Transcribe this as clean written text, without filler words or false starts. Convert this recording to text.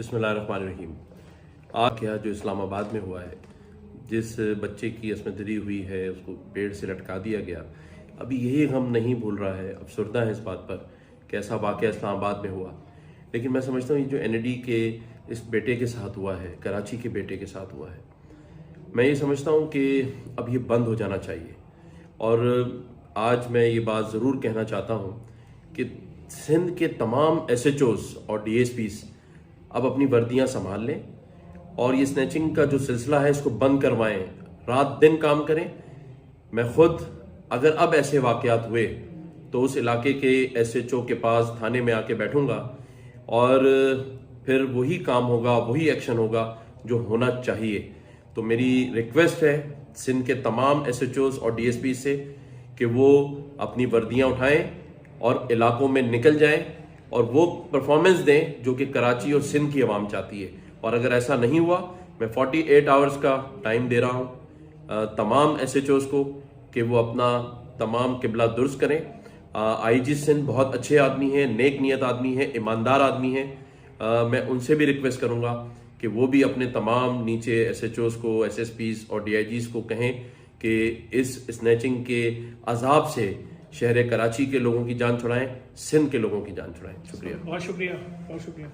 बिस्मिल्लाहिर्रहमानिर्रहीम। आज क्या जो इस्लामाबाद में हुआ है, जिस बच्चे की असमत दरी हुई है उसको पेड़ से लटका दिया गया, अभी यही गम नहीं भूल रहा है, अफसरदा है इस बात पर कि ऐसा वाक़या इस्लामाबाद में हुआ। लेकिन मैं समझता हूँ ये जो NAD के इस बेटे के साथ हुआ है, कराची के बेटे के साथ हुआ है, मैं ये समझता हूँ कि अब ये बंद हो जाना चाहिए। और आज मैं ये बात ज़रूर कहना चाहता हूँ कि सिंध के तमाम SHOs और DSPs अब अपनी वर्दियाँ संभाल लें और ये स्नैचिंग का जो सिलसिला है इसको बंद करवाएं, रात दिन काम करें। मैं खुद अगर अब ऐसे वाक़यात हुए तो उस इलाके के SHO के पास थाने में आके बैठूंगा और फिर वही काम होगा, वही एक्शन होगा जो होना चाहिए। तो मेरी रिक्वेस्ट है सिंध के तमाम SHOs और DSP से कि वो अपनी वर्दियां उठाएं और इलाकों में निकल जाएं और वो परफॉर्मेंस दें जो कि कराची और सिंध की आवाम चाहती है। और अगर ऐसा नहीं हुआ, मैं 48 आवर्स का टाइम दे रहा हूँ तमाम SHOs को कि वो अपना तमाम किबला दुरुस्त करें। IG सिंध बहुत अच्छे आदमी हैं, नेक नियत आदमी हैं, ईमानदार आदमी हैं। मैं उनसे भी रिक्वेस्ट करूँगा कि वो भी अपने तमाम नीचे SHOs को, SSPs और DIGs को कहें कि इस स्नैचिंग के अजाब से शहर कराची के लोगों की जान छुड़ाएं, सिंध के लोगों की जान छुड़ाएं। शुक्रिया। बहुत शुक्रिया, बहुत शुक्रिया।